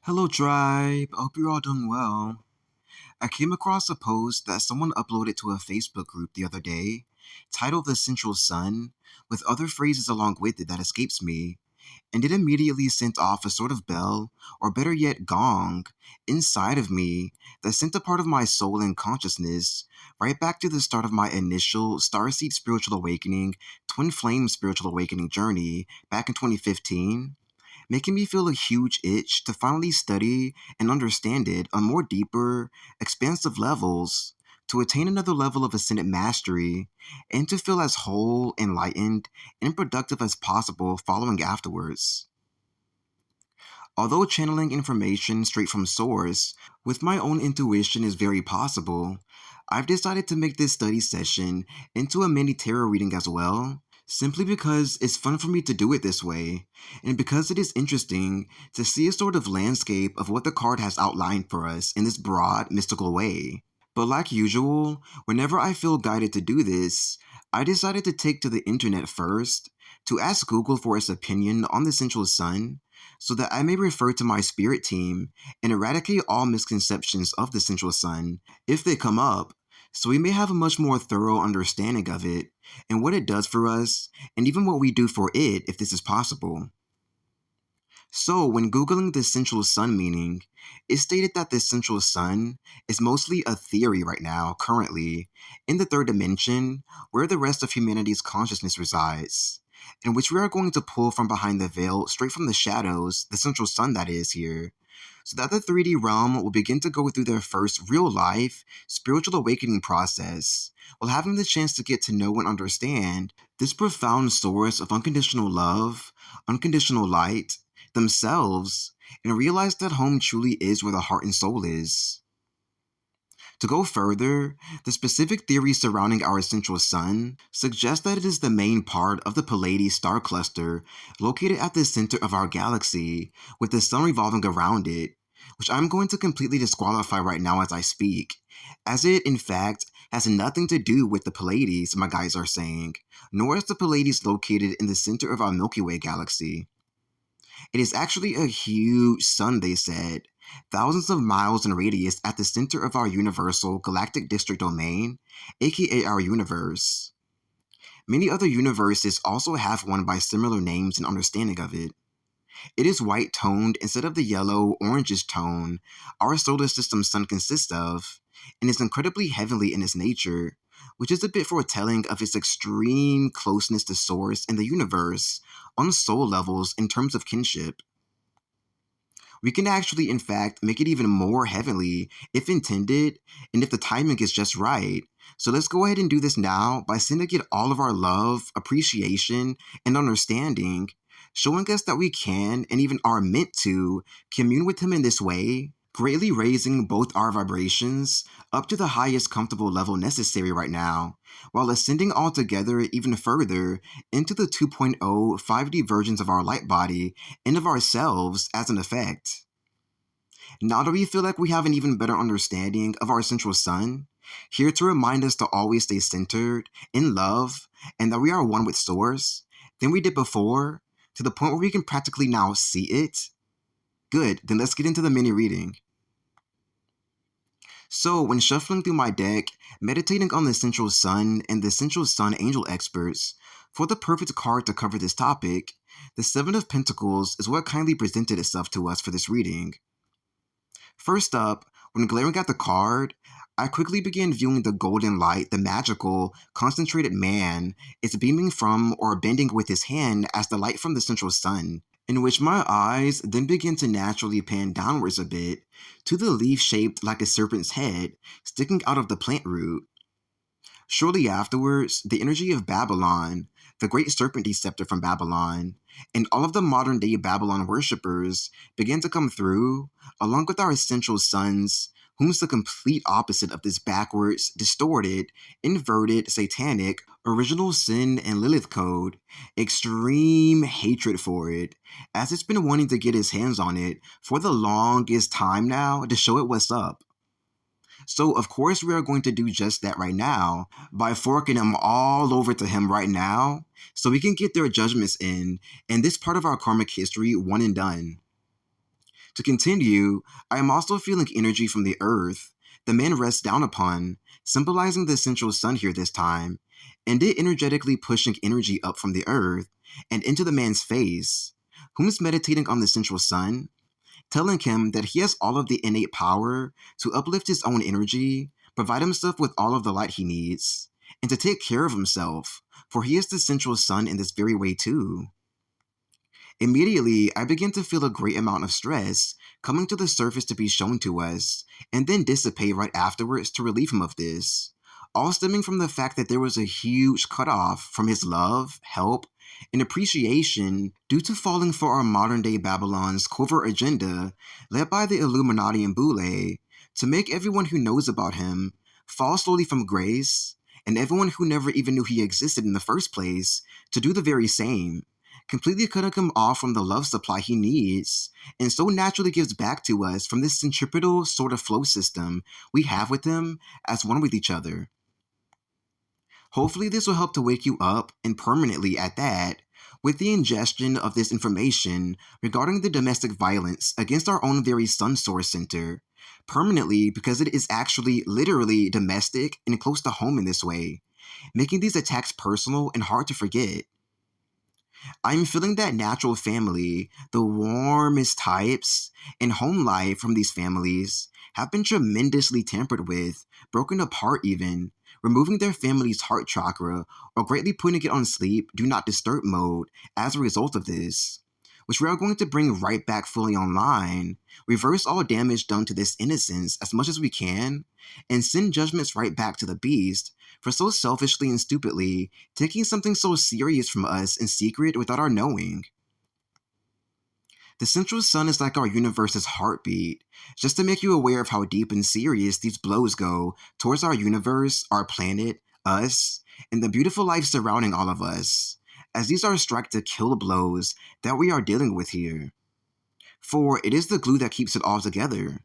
Hello, Tribe. I hope you're all doing well. I came across a post that someone uploaded to a Facebook group the other day, titled The Central Sun, with other phrases along with it that escapes me, and it immediately sent off a sort of bell, or better yet, gong, inside of me that sent a part of my soul and consciousness right back to the start of my initial Starseed spiritual awakening, twin flame spiritual awakening journey back in 2015, making me feel a huge itch to finally study and understand it on more deeper, expansive levels, to attain another level of ascended mastery, and to feel as whole, enlightened, and productive as possible following afterwards. Although channeling information straight from source with my own intuition is very possible, I've decided to make this study session into a mini tarot reading as well, simply because it's fun for me to do it this way, and because it is interesting to see a sort of landscape of what the card has outlined for us in this broad, mystical way. But like usual, whenever I feel guided to do this, I decided to take to the internet first to ask Google for its opinion on the Central Sun, so that I may refer to my spirit team and eradicate all misconceptions of the Central Sun, if they come up, so we may have a much more thorough understanding of it, and what it does for us, and even what we do for it if this is possible. So, when Googling the Central Sun meaning, it stated that the Central Sun is mostly a theory right now, currently, in the third dimension, where the rest of humanity's consciousness resides, in which we are going to pull from behind the veil, straight from the shadows, the Central Sun that is here, so that the 3D realm will begin to go through their first real-life, spiritual awakening process, while having the chance to get to know and understand this profound source of unconditional love, unconditional light, themselves, and realize that home truly is where the heart and soul is. To go further, the specific theories surrounding our Central Sun suggest that it is the main part of the Pleiades star cluster located at the center of our galaxy, with the sun revolving around it, which I'm going to completely disqualify right now as I speak, as it, in fact, has nothing to do with the Pleiades, my guys are saying, nor is the Pleiades located in the center of our Milky Way galaxy. It is actually a huge sun, they said, thousands of miles in radius at the center of our universal galactic district domain, aka our universe. Many other universes also have one by similar names and understanding of it. It is white toned instead of the yellow orangish tone our solar system's sun consists of, and is incredibly heavenly in its nature, which is a bit foretelling of its extreme closeness to source and the universe on soul levels in terms of kinship. We can actually, in fact, make it even more heavenly if intended and if the timing is just right. So let's go ahead and do this now by sending it all of our love, appreciation, and understanding, showing us that we can and even are meant to commune with Him in this way, greatly raising both our vibrations up to the highest comfortable level necessary right now, while ascending altogether even further into the 2.0 5D versions of our light body and of ourselves as an effect. Now that we feel like we have an even better understanding of our Central Sun, here to remind us to always stay centered, in love, and that we are one with Source, than we did before, to the point where we can practically now see it? Good, then let's get into the mini reading. So, when shuffling through my deck, meditating on the Central Sun and the Central Sun Angel experts, for the perfect card to cover this topic, the Seven of Pentacles is what kindly presented itself to us for this reading. First up, when glaring at the card, I quickly began viewing the golden light the magical, concentrated man is beaming from or bending with his hand as the light from the Central Sun, in which my eyes then begin to naturally pan downwards a bit to the leaf shaped like a serpent's head sticking out of the plant root. Shortly afterwards, the energy of Babylon, the great serpent deceptor from Babylon, and all of the modern-day Babylon worshippers began to come through, along with our Central Suns, whom's the complete opposite of this backwards, distorted, inverted, satanic, original sin and Lilith code, extreme hatred for it, as it's been wanting to get his hands on it for the longest time now to show it what's up. So, of course, we are going to do just that right now by forking them all over to him right now so we can get their judgments in and this part of our karmic history one and done. To continue, I am also feeling energy from the earth the man rests down upon, symbolizing the central sun here this time, and it energetically pushing energy up from the earth and into the man's face, whom is meditating on the central sun, telling him that he has all of the innate power to uplift his own energy, provide himself with all of the light he needs, and to take care of himself, for he is the central sun in this very way too. Immediately, I begin to feel a great amount of stress coming to the surface to be shown to us, and then dissipate right afterwards to relieve him of this. All stemming from the fact that there was a huge cutoff from his love, help, and appreciation due to falling for our modern day Babylon's covert agenda, led by the Illuminati and Boule, to make everyone who knows about him fall slowly from grace, and everyone who never even knew he existed in the first place to do the very same, completely cutting him off from the love supply he needs, and so naturally gives back to us from this centripetal sort of flow system we have with him as one with each other. Hopefully, this will help to wake you up, and permanently at that, with the ingestion of this information regarding the domestic violence against our own very Sun Source Center, permanently because it is actually literally domestic and close to home in this way, making these attacks personal and hard to forget. I'm feeling that natural family, the warmest types, and home life from these families have been tremendously tampered with, broken apart even, removing their family's heart chakra or greatly putting it on sleep, do not disturb mode as a result of this, which we are going to bring right back fully online, reverse all damage done to this innocence as much as we can, and send judgments right back to the beast for so selfishly and stupidly taking something so serious from us in secret without our knowing. The central sun is like our universe's heartbeat, just to make you aware of how deep and serious these blows go towards our universe, our planet, us, and the beautiful life surrounding all of us, as these are strike to kill blows that we are dealing with here. For it is the glue that keeps it all together.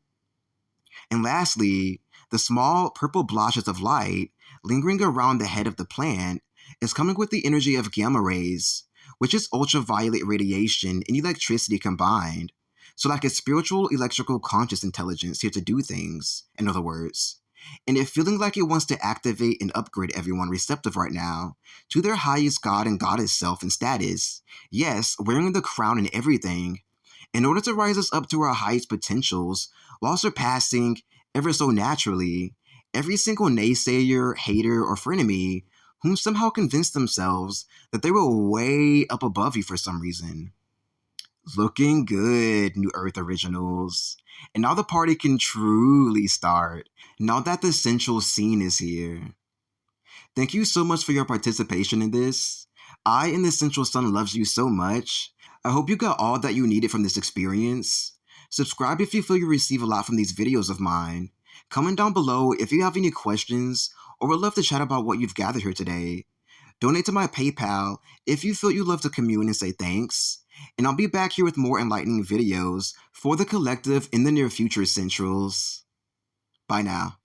And lastly, the small purple blotches of light lingering around the head of the plant is coming with the energy of gamma rays, which is ultraviolet radiation and electricity combined. So like a spiritual electrical conscious intelligence here to do things, in other words. And it feeling like it wants to activate and upgrade everyone receptive right now to their highest god and goddess self and status. Yes, wearing the crown and everything, in order to rise us up to our highest potentials while surpassing, ever so naturally, every single naysayer, hater, or frenemy whom somehow convinced themselves that they were way up above you for some reason. Looking good, New Earth Originals. And now the party can truly start, now that the central scene is here. Thank you so much for your participation in this. I and the Central Sun loves you so much. I hope you got all that you needed from this experience. Subscribe if you feel you receive a lot from these videos of mine. Comment down below if you have any questions or would love to chat about what you've gathered here today. Donate to my PayPal if you feel you'd love to commune and say thanks. And I'll be back here with more enlightening videos for the collective in the near future, Centrals. Bye now.